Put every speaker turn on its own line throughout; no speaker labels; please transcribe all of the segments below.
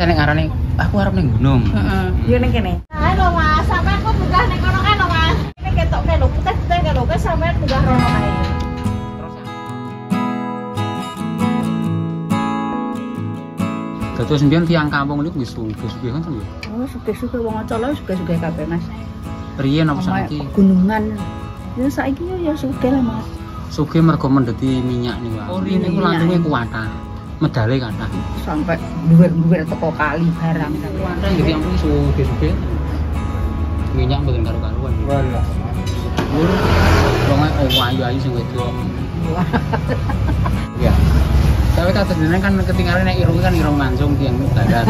Nek ngarani aku arep ning gunung.
Heeh. Yo ning kene.
Halo Mas, sampe aku munggah ning kono kan Mas. Ini ketok lho, putih-putih lho, wis sampean munggah rono ae.
Terus mbiyen tiyang kampung niku wis sugih-sugih kan ya.
Oh, sugih-sugih wong Colo sugih-sugih kabeh Mas.
Riyen apa saiki?
Gunungan. Ya saiki ya sugih lah Mas.
Sugih mergo mendeti minyak niku. Oh, riyen niku lantunge kuwata. Medale kathah.
Sampai dhuwur-dhuwur teko kali barang.
Kuwata nggih ampun sugih-sugih. Minyak mboten karo-karuan. Walah. Wong ayu-ayu sing wedok. Ya. Tapi kata jenengan kan ketinggalan nek irung kan irung mancung tiyang darat.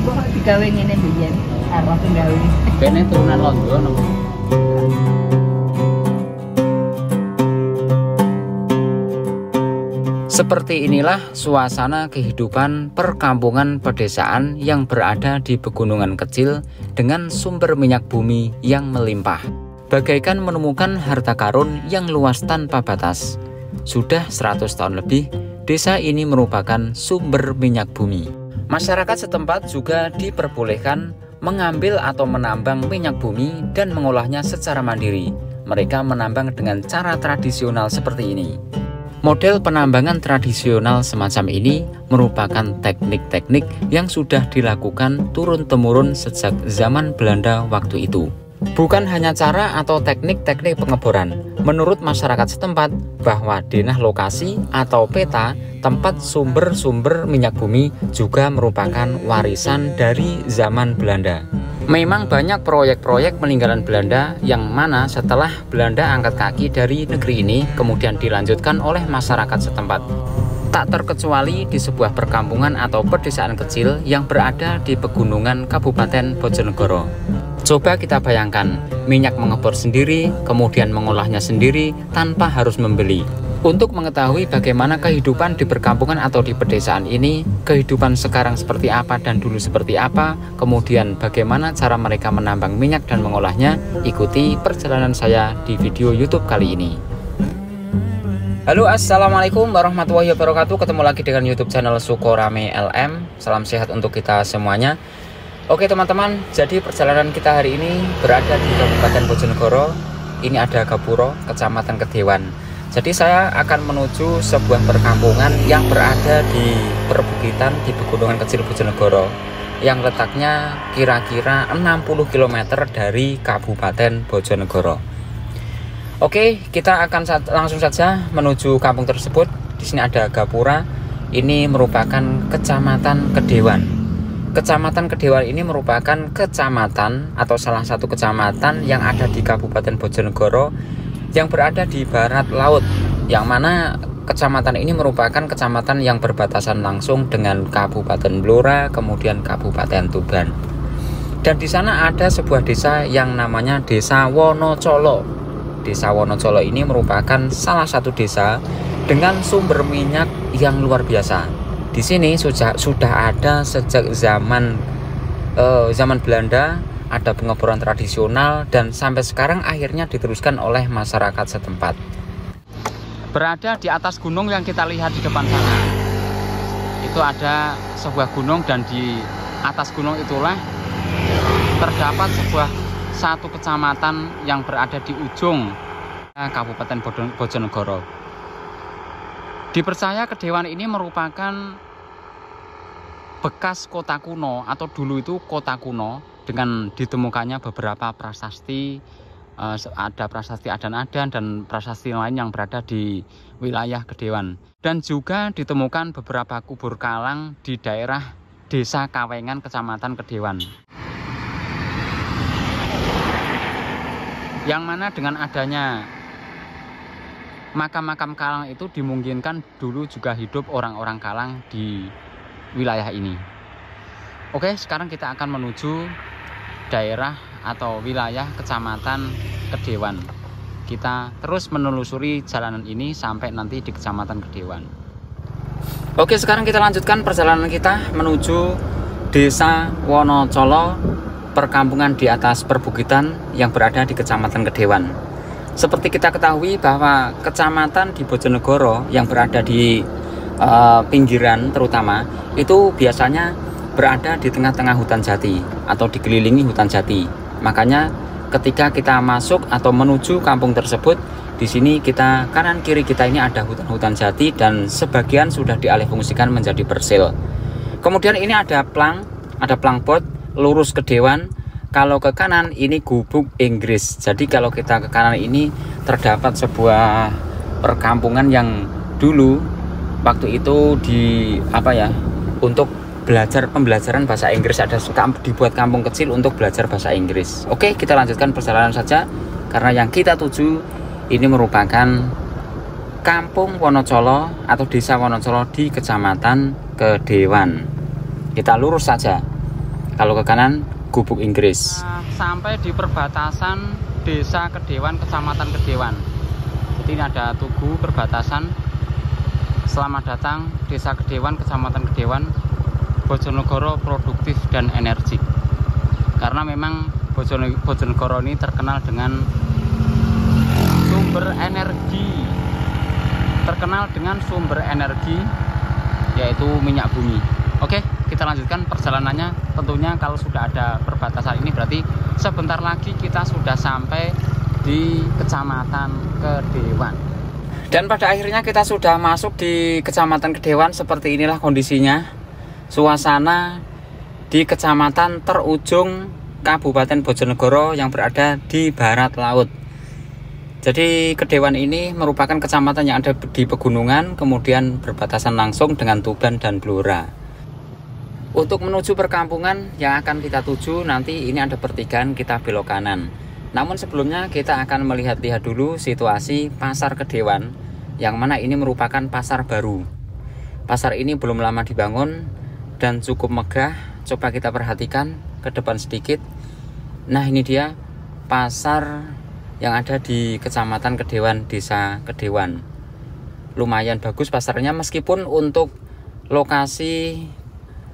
Kok digawe ngene mbiyen? Arep gawe.
Kene turunan Londo napa? Seperti inilah suasana kehidupan perkampungan pedesaan yang berada di pegunungan kecil dengan sumber minyak bumi yang melimpah. Bagaikan menemukan harta karun yang luas tanpa batas. Sudah 100 tahun lebih, desa ini merupakan sumber minyak bumi. Masyarakat setempat juga diperbolehkan mengambil atau menambang minyak bumi dan mengolahnya secara mandiri. Mereka menambang dengan cara tradisional seperti ini. Model penambangan tradisional semacam ini merupakan teknik-teknik yang sudah dilakukan turun-temurun sejak zaman Belanda waktu itu. Bukan hanya cara atau teknik-teknik pengeboran. Menurut masyarakat setempat bahwa denah lokasi atau peta tempat sumber-sumber minyak bumi juga merupakan warisan dari zaman Belanda. Memang banyak proyek-proyek peninggalan Belanda yang mana setelah Belanda angkat kaki dari negeri ini kemudian dilanjutkan oleh masyarakat setempat. Tak terkecuali di sebuah perkampungan atau pedesaan kecil yang berada di pegunungan Kabupaten Bojonegoro. Coba kita bayangkan, minyak mengebor sendiri, kemudian mengolahnya sendiri tanpa harus membeli. Untuk mengetahui bagaimana kehidupan di perkampungan atau di pedesaan ini, kehidupan sekarang seperti apa dan dulu seperti apa, kemudian bagaimana cara mereka menambang minyak dan mengolahnya, ikuti perjalanan saya di video YouTube kali ini. Halo, assalamualaikum warahmatullahi wabarakatuh. Ketemu lagi dengan YouTube channel Sukorame LM. Salam sehat untuk kita semuanya. Oke teman-teman, jadi perjalanan kita hari ini berada di Kabupaten Bojonegoro. Ini ada Gapuro, Kecamatan Kedewan. Jadi saya akan menuju sebuah perkampungan yang berada di perbukitan di Pegunungan Kecil Bojonegoro, yang letaknya kira-kira 60 km dari Kabupaten Bojonegoro. Oke, kita akan langsung saja menuju kampung tersebut. Di sini ada Gapura. Ini merupakan Kecamatan Kedewan. Kecamatan Kedewan ini merupakan kecamatan atau salah satu kecamatan yang ada di Kabupaten Bojonegoro yang berada di barat laut, yang mana kecamatan ini merupakan kecamatan yang berbatasan langsung dengan Kabupaten Blora, kemudian Kabupaten Tuban. Dan di sana ada sebuah desa yang namanya Desa Wonocolo. Desa Wonocolo ini merupakan salah satu desa dengan sumber minyak yang luar biasa. Di sini sudah ada sejak zaman Belanda, ada pengeboran tradisional dan sampai sekarang akhirnya diteruskan oleh masyarakat setempat. Berada di atas gunung yang kita lihat di depan sana, itu ada sebuah gunung dan di atas gunung itulah terdapat satu kecamatan yang berada di ujung Kabupaten Bojonegoro. Dipercaya Kedewan ini merupakan bekas kota kuno atau dulu itu kota kuno dengan ditemukannya beberapa prasasti, ada prasasti Adan-Adan dan prasasti lain yang berada di wilayah Kedewan. Dan juga ditemukan beberapa kubur kalang di daerah Desa Kawengan, Kecamatan Kedewan. Yang mana dengan adanya makam-makam kalang itu dimungkinkan dulu juga hidup orang-orang kalang di wilayah ini. Oke, sekarang kita akan menuju daerah atau wilayah Kecamatan Kedewan. Kita terus menelusuri jalanan ini sampai nanti di Kecamatan Kedewan. Oke, sekarang kita lanjutkan perjalanan kita menuju Desa Wonocolo, perkampungan di atas perbukitan yang berada di Kecamatan Kedewan. Seperti kita ketahui bahwa kecamatan di Bojonegoro yang berada di pinggiran terutama itu biasanya berada di tengah-tengah hutan jati atau dikelilingi hutan jati. Makanya ketika kita masuk atau menuju kampung tersebut, di sini kita kanan kiri kita ini ada hutan-hutan jati dan sebagian sudah dialihfungsikan menjadi persil. Kemudian ini ada plang bot lurus ke Dewan. Kalau ke kanan ini Gubuk Inggris. Jadi kalau kita ke kanan ini terdapat sebuah perkampungan yang dulu waktu itu untuk pembelajaran bahasa Inggris, ada dibuat kampung kecil untuk belajar bahasa Inggris. Oke, kita lanjutkan perjalanan saja karena yang kita tuju ini merupakan Kampung Wonocolo atau Desa Wonocolo di Kecamatan Kedewan. Kita lurus saja. Kalau ke kanan Gubuk Inggris. Sampai di perbatasan Desa Kedewan, Kecamatan Kedewan. Jadi ini ada tugu perbatasan. Selamat datang Desa Kedewan, Kecamatan Kedewan. Bojonegoro produktif dan energik. Karena memang Bojonegoro ini terkenal dengan sumber energi, yaitu minyak bumi. Oke, kita lanjutkan perjalanannya. Tentunya kalau sudah ada perbatasan ini berarti sebentar lagi kita sudah sampai di Kecamatan Kedewan. Dan pada akhirnya kita sudah masuk di Kecamatan Kedewan. Seperti inilah kondisinya. Suasana di kecamatan terujung Kabupaten Bojonegoro yang berada di barat laut. Jadi Kedewan ini merupakan kecamatan yang ada di pegunungan, kemudian berbatasan langsung dengan Tuban dan Blora. Untuk menuju perkampungan yang akan kita tuju nanti ini ada pertigaan, kita belok kanan. Namun sebelumnya kita akan melihat-lihat dulu situasi Pasar Kedewan, yang mana ini merupakan pasar baru. Pasar ini belum lama dibangun dan cukup megah. Coba kita perhatikan ke depan sedikit. Nah, ini dia pasar yang ada di Kecamatan Kedewan, Desa Kedewan. Lumayan bagus pasarnya, meskipun untuk lokasi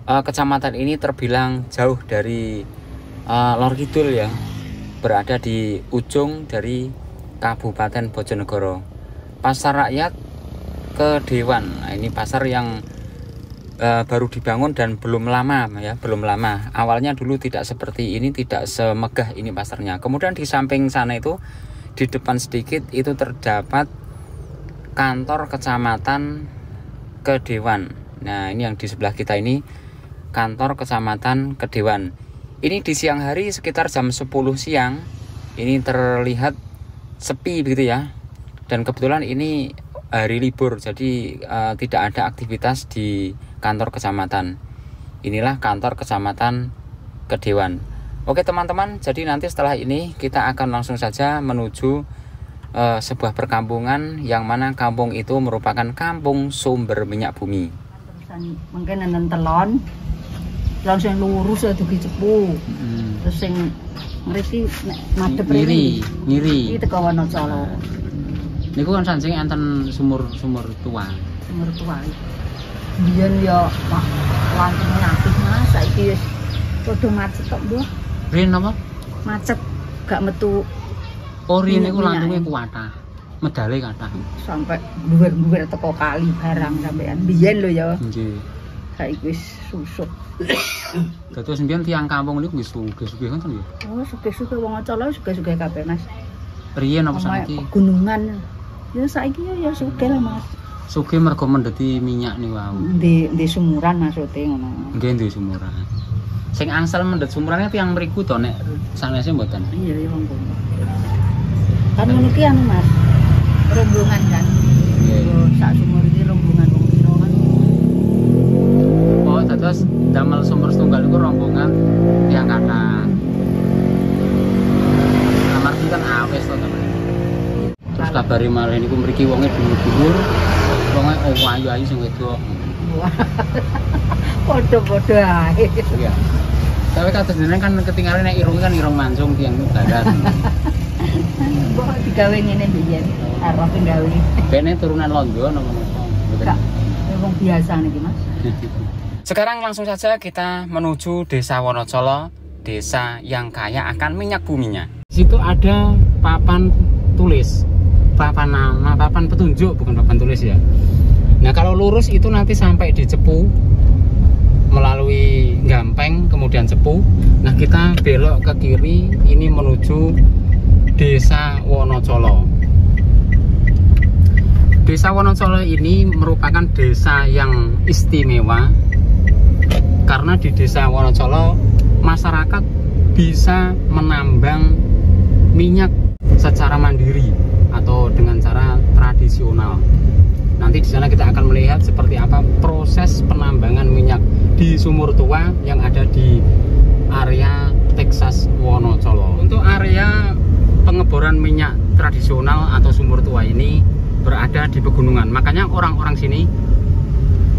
kecamatan ini terbilang jauh dari lor kidul ya, berada di ujung dari Kabupaten Bojonegoro. Pasar Rakyat Kedewan. Nah, ini pasar yang baru dibangun dan belum lama ya, belum lama. Awalnya dulu tidak seperti ini, tidak semegah ini pasarnya. Kemudian di samping sana itu, di depan sedikit itu terdapat kantor Kecamatan Kedewan. Nah, ini yang di sebelah kita ini kantor Kecamatan Kedewan. Ini di siang hari sekitar jam 10 siang ini terlihat sepi begitu ya. Dan kebetulan ini hari libur, jadi tidak ada aktivitas di kantor kecamatan. Inilah kantor Kecamatan Kedewan. Oke teman-teman, jadi nanti setelah ini kita akan langsung saja menuju sebuah perkampungan yang mana kampung itu merupakan kampung sumber minyak bumi.
Mungkin nonton telon sing lurus itu cepu. Terus sing ngerti madhep
ngiri.
Iki teko Wonocolo.
Niku kan sansing enten sumur tua.
Sumur tua. Biyen ya langsung aktif Mas, saiki wis padha macet kok, Mbah.
Riyen apa?
Macet, gak metu.
Oh, riyen niku lantunge kuwatah. Medale kathah.
Sampai dhuwur-dhuwur teko kali barang sampean. Biyen lho ya.
Nggih.
Saiki wis susut.
Dados mbiyen tiyang kampung niku wis sugih-sugih ngoten nggih.
Oh, sugih-sugih wong Ocolo sugih-sugih kabeh, Mas.
Riyen apa saiki?
Gunungan. Ya saiki ya sugih lah, Mas.
Sugih mergo mendeti minyak niku wau.
Di sumuran maksude ngono.
Nggih, di sumuran. Sing angsal mendet sumurane tiyang mriku to nek sanese mboten.
Iya, ya wong kono. Kan ngono ki anu, Mas. Rombongan kan. Nggih. Sak sumur iki rombongan wong pira kan.
Oh, dados damel sumur setunggal niku rombongan tiyang kathah. Amargi kan awis to, teman. Terus kabari malih niku mriki wonge dhuwur-dhuwur. Wonge ayu-ayu sing wedok.
Padha-padha ae.
Iya. Tapi kados jenengan kan ketinggalan nek irung kan irung mancung tiyang barat.
Mbok digawe ngene mbiyen, arep gawe.
Bene turunan Londo napa napa.
Enggak. Wong biasa niki, Mas.
Sekarang langsung saja kita menuju Desa Wonocolo, desa yang kaya akan minyak buminya. Situ ada papan tulis, papan nama, papan petunjuk, bukan papan tulis ya. Nah kalau lurus itu nanti sampai di Cepu melalui Gampeng kemudian Cepu. Nah kita belok ke kiri ini menuju Desa Wonocolo. Desa Wonocolo ini merupakan desa yang istimewa karena di Desa Wonocolo masyarakat bisa menambang minyak secara mandiri atau dengan cara tradisional. Nanti di sana kita akan melihat seperti apa proses penambangan minyak di sumur tua yang ada di area Texas Wonocolo. Untuk area pengeboran minyak tradisional atau sumur tua ini berada di pegunungan. Makanya orang-orang sini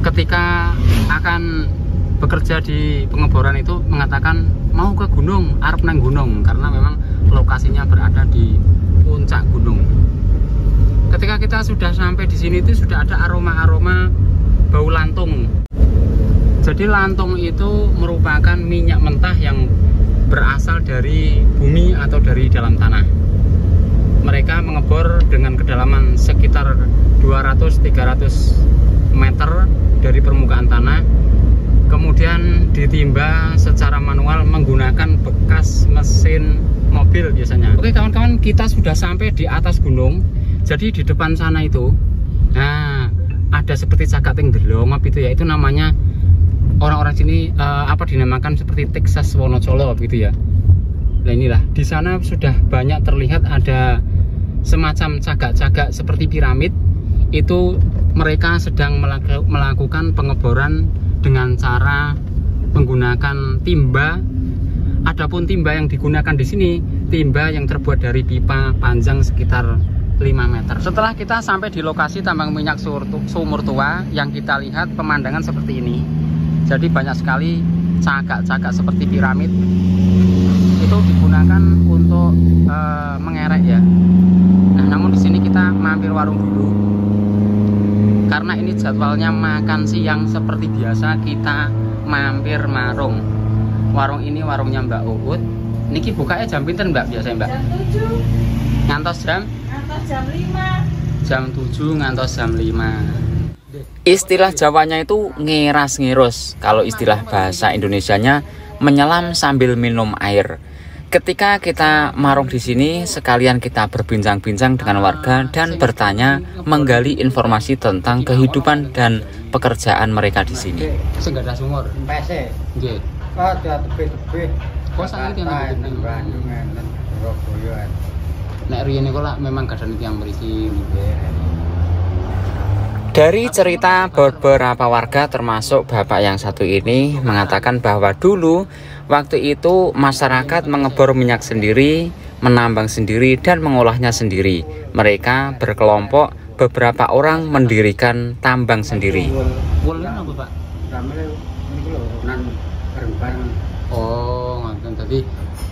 ketika akan bekerja di pengeboran itu mengatakan mau ke gunung, arep nang gunung, karena memang lokasinya berada di puncak gunung. Ketika kita sudah sampai di sini itu sudah ada aroma-aroma bau lantung. Jadi lantung itu merupakan minyak mentah yang berasal dari bumi atau dari dalam tanah. Mereka mengebor dengan kedalaman sekitar 200-300 meter dari permukaan tanah, kemudian ditimba secara manual menggunakan bekas mesin mobil biasanya. Oke kawan-kawan, kita sudah sampai di atas gunung. Jadi di depan sana itu, nah ada seperti cagak ting delongop itu ya, itu namanya orang-orang sini dinamakan seperti Texas Wonocolo gitu ya. Nah inilah di sana sudah banyak terlihat ada semacam cagak-cagak seperti piramid. Itu mereka sedang melakukan pengeboran dengan cara menggunakan timba. Adapun timba yang digunakan di sini timba yang terbuat dari pipa panjang sekitar 5 meter. Setelah kita sampai di lokasi tambang minyak sumur tua, yang kita lihat pemandangan seperti ini. Jadi banyak sekali cagak-cagak seperti piramid. Itu digunakan untuk mengerek ya. Nah, namun di sini kita mampir warung dulu. Karena ini jadwalnya makan siang seperti biasa, kita mampir marung. Warung ini warungnya Mbak Uut. Niki bukanya jam pinten Mbak biasanya Mbak?
Jam 7.
Ngantos jam?
Ngantos jam 5.
Jam 7 ngantos jam 5. Istilah Jawanya itu ngeras-ngerus. Kalau istilah bahasa Indonesianya menyelam sambil minum air. Ketika kita marung di sini, sekalian kita berbincang-bincang dengan warga dan bertanya, menggali informasi tentang kehidupan dan pekerjaan mereka di sini. Sing ada sumur.
Pese.
Nggih.
Oh, tebih-tebih.
Kok sakit yang
tebih Bandung enten Surabaya.
Nek riyen niku lak memang gadan tiyang mriki. Dari cerita beberapa warga termasuk bapak yang satu ini mengatakan bahwa dulu waktu itu masyarakat mengebor minyak sendiri, menambang sendiri dan mengolahnya sendiri. Mereka berkelompok, beberapa orang mendirikan tambang sendiri. Wulan apa Pak?
Ramel niku lho nan bareng-bareng.
Oh, ngoten tadi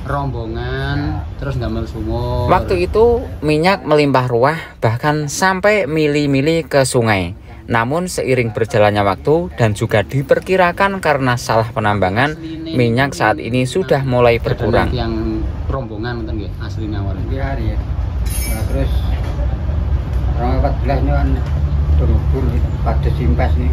rombongan terus ndamel sumur. Waktu itu minyak melimpah ruah bahkan sampai mili-mili ke sungai. Namun seiring berjalannya waktu dan juga diperkirakan karena salah penambangan, minyak saat ini sudah mulai berkurang. Yang rombongan ngoten nggih asline awalnya.
Hari ya. Terus 2014 kan berhubung pada simpas nih.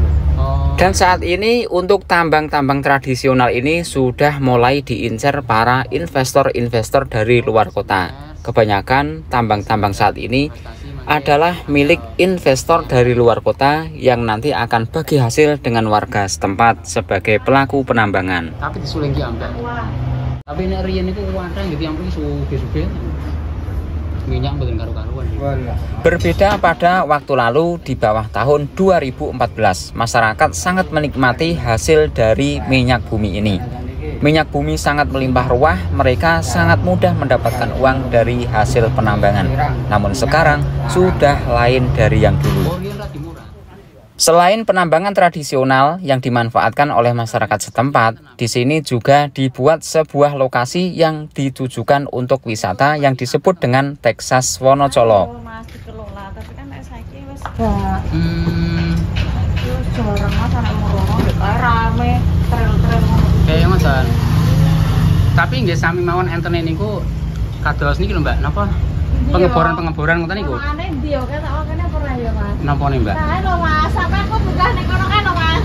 Dan saat ini untuk tambang-tambang tradisional ini sudah mulai diincar para investor-investor dari luar kota. Kebanyakan tambang-tambang saat ini adalah milik investor dari luar kota yang nanti akan bagi hasil dengan warga setempat sebagai pelaku penambangan. Tapi disuling ki ambek. Tapi nek riyen niku wadah nggih tiyang mriki sugih-sugih. Minyak mboten karo-karuan. Berbeda pada waktu lalu di bawah tahun 2014, masyarakat sangat menikmati hasil dari minyak bumi ini. Minyak bumi sangat melimpah ruah, mereka sangat mudah mendapatkan uang dari hasil penambangan. Namun sekarang sudah lain dari yang dulu. Selain penambangan tradisional yang dimanfaatkan oleh masyarakat setempat, di sini juga dibuat sebuah lokasi yang ditujukan untuk wisata yang disebut dengan Texas Wonocolo. Tapi nggih sami mawon enten niku kados niki lho Mbak, napa? Pengeboran-pengeboran ngoten niku.
Mane ndi yo ketok kene pernah ya Mas.
Napa nih, Mbak?
Nah, lho Mas, sampe aku munggah ning kono kan lho Mas.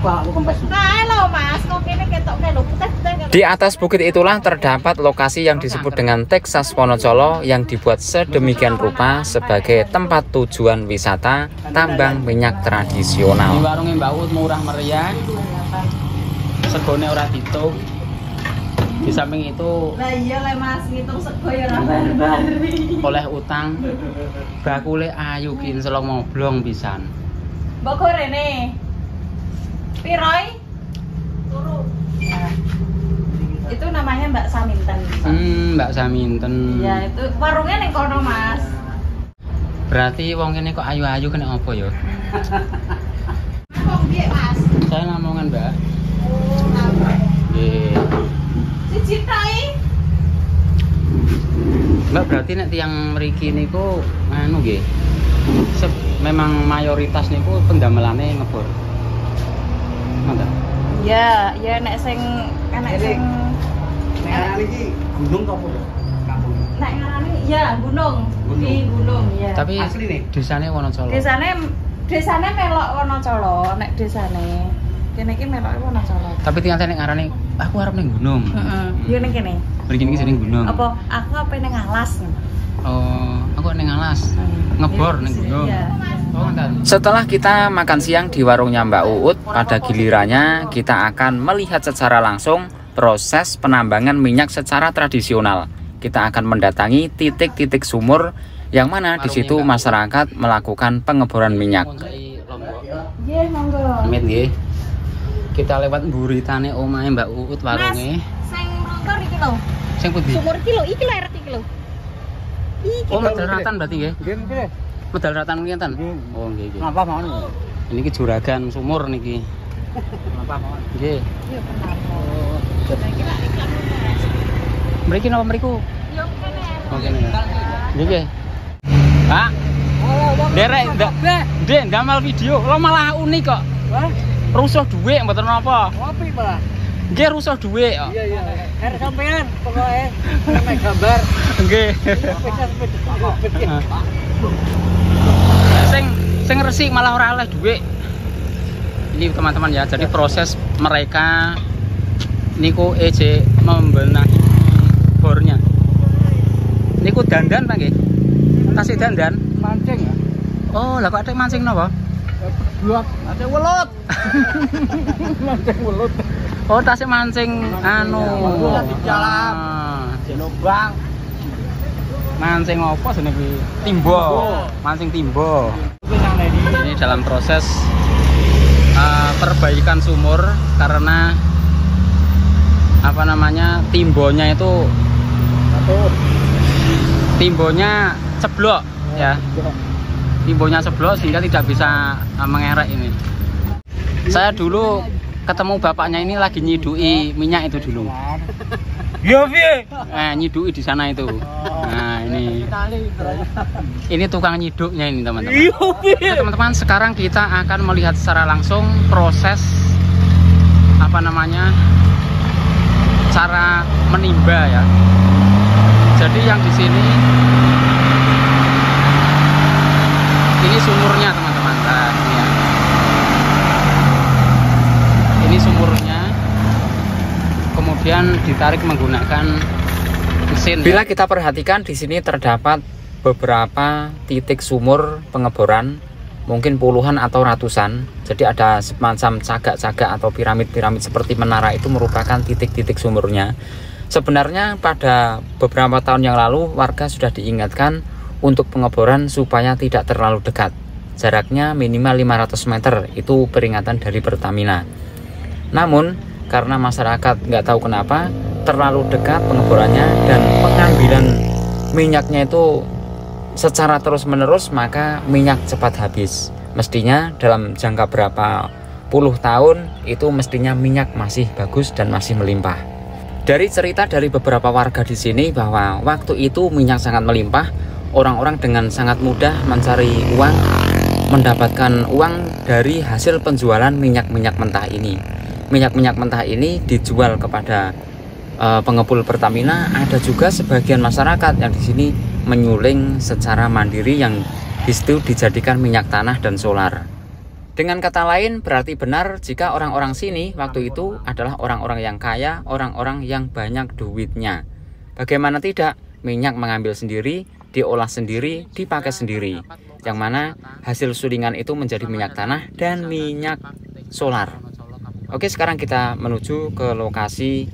Aku kempes.
Nah, lho Mas, kok kene ketok lho putih-putih.
Di atas bukit itulah terdapat lokasi yang disebut dengan Texas Wonocolo yang dibuat sedemikian rupa sebagai tempat tujuan wisata tambang minyak
Di
tradisional.
warungnya Mbak Ut murah meriah, segone ora ditung. Di samping itu
Lah iya le Mas, ngitung sego ya ora bari.
oleh utang, bakule ayu ki selong moblong pisan.
Mbok gorene. Piroi? Turu. Nah. Itu namanya Mbak Saminten.
Mbak Saminten.
Ya, itu warungnya ning kono Mas.
Berarti wong kene kok ayu-ayu kena apa ya?
Kok piye Mas?
Saya Lamongan, Mbak.
Oh, tahu.
Nggih.
Siji tai.
Mbak berarti nek tiyang mriki niku anu nggih. Memang mayoritas niku pendamelane ngebor. Ngoten.
Ya, ya nek sing
Nek iki gunung apa ya? Kampung.
nek ngarani ya gunung. Di gunung ya.
Tapi
Asli nih?
desane Wonocolo.
Desane melok Wonocolo, nek desane. Kene iki meloke Wonocolo.
Tapi tiyang nek ngarani aku arep ning gunung.
Heeh. Yo ning kene.
Mriki niki jeneng gunung.
Apa aku apa ning alas?
Oh, aku ning alas. Ngebor ning gunung.
Iya.
Oh, ngoten.
Setelah kita makan siang di warungnya Mbak Uut, pada gilirannya kita akan melihat secara langsung proses penambangan minyak secara tradisional. Kita akan mendatangi titik-titik sumur yang mana di situ masyarakat melakukan pengeboran minyak.
Nggih, monggo.
Amit nggih. Kita lewat mburitane omahe Mbak Uut warunge.
Sing rontor iki lho.
Sing pundi?
Sumur iki lho, iki lho eret iki lho. Iki.
Oh, medal ratan berarti nggih.
Nggih, nggih.
Medal ratan ngenten.
Nggih.
Oh, nggih nggih.
Napa mawon?
Ini ki juragan sumur niki.
Napa mawon?
Nggih.
Yo kenapa?
Oh,
Iki lak iklan.
mriki napa mriku?
Yo kene.
Oh, kene. Nggih nggih. Pak. Derek Dek, ndamel video. Lo malah unik kok.
Hah?
Rusuh dhuwit mboten napa.
Ngopi malah.
Nggih rusuh dhuwit kok.
Iya iya. Sampean pokoke mek gambar.
Nggih. Sing resik malah ora oleh dhuwit. Ini teman-teman ya, jadi proses mereka niku EJ membenahi bornya. Niku dandan Pak nggih. Tasih dandan.
Mancing ya.
Oh, lah kok ada mancing napa?
Dua, ada welut. Mancing welut.
Oh, tasih mancing anu.
Di jalan. Jenobang.
Mancing apa jenenge? Timbo. Mancing timbo. Ini dalam proses perbaikan sumur karena apa namanya? Timbonya itu timbonya ceblok ya. Timbonya ceblok sehingga tidak bisa mengerek ini. Saya dulu ketemu bapaknya ini lagi nyidui minyak itu dulu.
Yo piye?
Nyidui di sana itu. Nah, ini tukang nyiduknya ini teman-teman. Nah, teman-teman, sekarang kita akan melihat secara langsung proses apa namanya? Cara menimba ya. Jadi yang di sini ini sumurnya teman-teman. Nah, ini ya. Ini sumurnya. Kemudian ditarik menggunakan mesin.
Bila kita perhatikan di sini terdapat beberapa titik sumur pengeboran, mungkin puluhan atau ratusan. Jadi ada semacam cagak-cagak atau piramid-piramid seperti menara, itu merupakan titik-titik sumurnya. Sebenarnya pada beberapa tahun yang lalu warga sudah diingatkan untuk pengeboran supaya tidak terlalu dekat. Jaraknya minimal 500 meter, itu peringatan dari Pertamina. Namun karena masyarakat nggak tahu kenapa terlalu dekat pengeborannya dan pengambilan minyaknya itu secara terus-menerus, maka minyak cepat habis. Mestinya dalam jangka berapa puluh tahun itu mestinya minyak masih bagus dan masih melimpah. Dari cerita dari beberapa warga di sini bahwa waktu itu minyak sangat melimpah, orang-orang dengan sangat mudah mencari uang, mendapatkan uang dari hasil penjualan minyak-minyak mentah ini. Minyak-minyak mentah ini dijual kepada pengepul Pertamina. Ada juga sebagian masyarakat yang di sini menyuling secara mandiri yang Habis itu dijadikan minyak tanah dan solar. Dengan kata lain, berarti benar jika orang-orang sini waktu itu adalah orang-orang yang kaya, orang-orang yang banyak duitnya. Bagaimana tidak, minyak mengambil sendiri, diolah sendiri, dipakai sendiri. Yang mana hasil sulingan itu menjadi minyak tanah dan minyak solar. Oke, sekarang kita menuju ke lokasi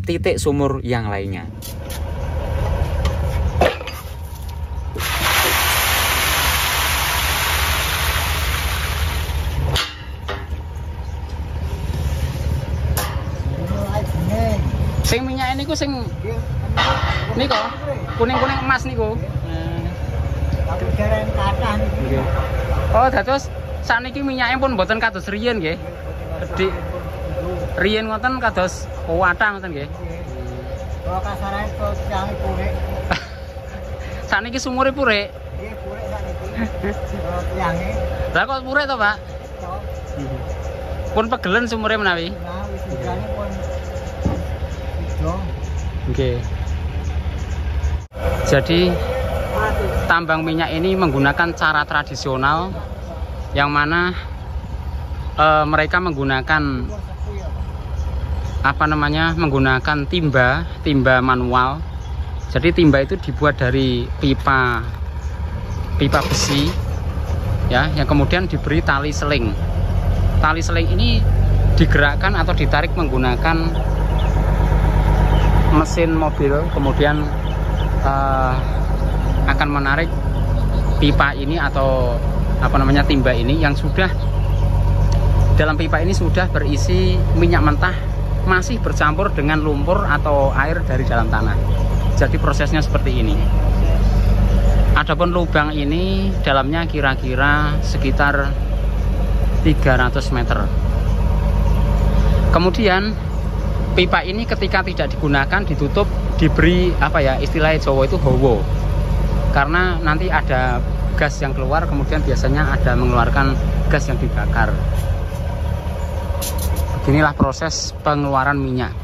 titik sumur yang lainnya.
Sing minyak ini ku sing niku kuning-kuning emas niku. Oh, dados sakniki minyake pun mboten kados riyen nggih. Gedhi. Riyen ngoten kados kuwatah ngoten nggih.
Kalau kasarane kok yang purik.
Sakniki sumure purik.
Nggih, purik sakniki. Kalau tiange
Lah kok purik to, Pak? Pun pegelen sumure menawi.
nah wis digane pun
Oke. Jadi tambang minyak ini menggunakan cara tradisional yang mana mereka menggunakan menggunakan timba manual. Jadi timba itu dibuat dari pipa besi ya, yang kemudian diberi tali seling. Tali seling ini digerakkan atau ditarik menggunakan mesin mobil, kemudian akan menarik pipa ini atau timba ini yang sudah dalam pipa ini sudah berisi minyak mentah masih bercampur dengan lumpur atau air dari dalam tanah. Jadi prosesnya seperti ini. Adapun lubang ini dalamnya kira-kira sekitar 300 meter. Kemudian pipa ini ketika tidak digunakan ditutup, diberi istilahnya Jawa itu howo, karena nanti ada gas yang keluar, kemudian biasanya ada mengeluarkan gas yang dibakar. Beginilah proses pengeluaran minyak.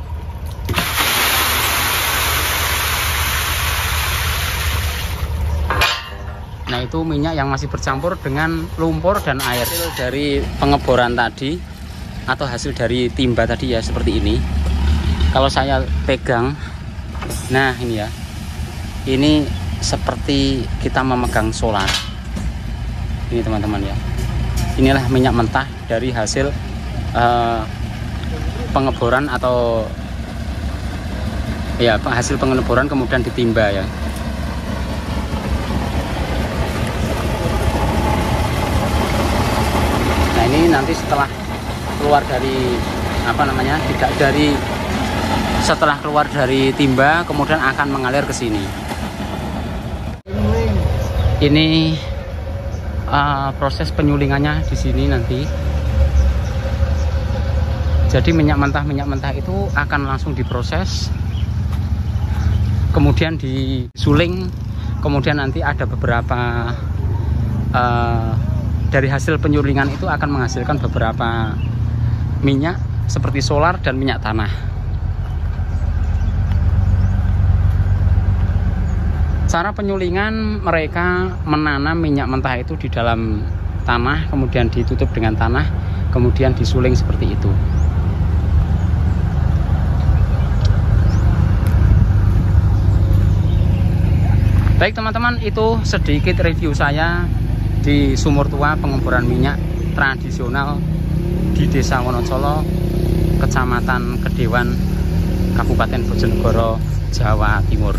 Nah, itu minyak yang masih bercampur dengan lumpur dan air. Hasil dari pengeboran tadi atau hasil dari timba tadi ya seperti ini. Kalau saya pegang, nah ini ya, ini seperti kita memegang solar. Ini teman-teman ya, inilah minyak mentah dari hasil pengeboran atau ya hasil pengeboran kemudian ditimba ya. Nah, ini nanti setelah keluar dari setelah keluar dari timba kemudian akan mengalir ke sini. Ini proses penyulingannya di sini nanti. Jadi minyak mentah itu akan langsung diproses, kemudian disuling, kemudian nanti ada beberapa dari hasil penyulingan itu akan menghasilkan beberapa minyak seperti solar dan minyak tanah. Cara penyulingan, mereka menanam minyak mentah itu di dalam tanah, kemudian ditutup dengan tanah, kemudian disuling seperti itu. Baik teman-teman, itu sedikit review saya di sumur tua pengeboran minyak tradisional di Desa Wonocolo, Kecamatan Kedewan, Kabupaten Bojonegoro, Jawa Timur.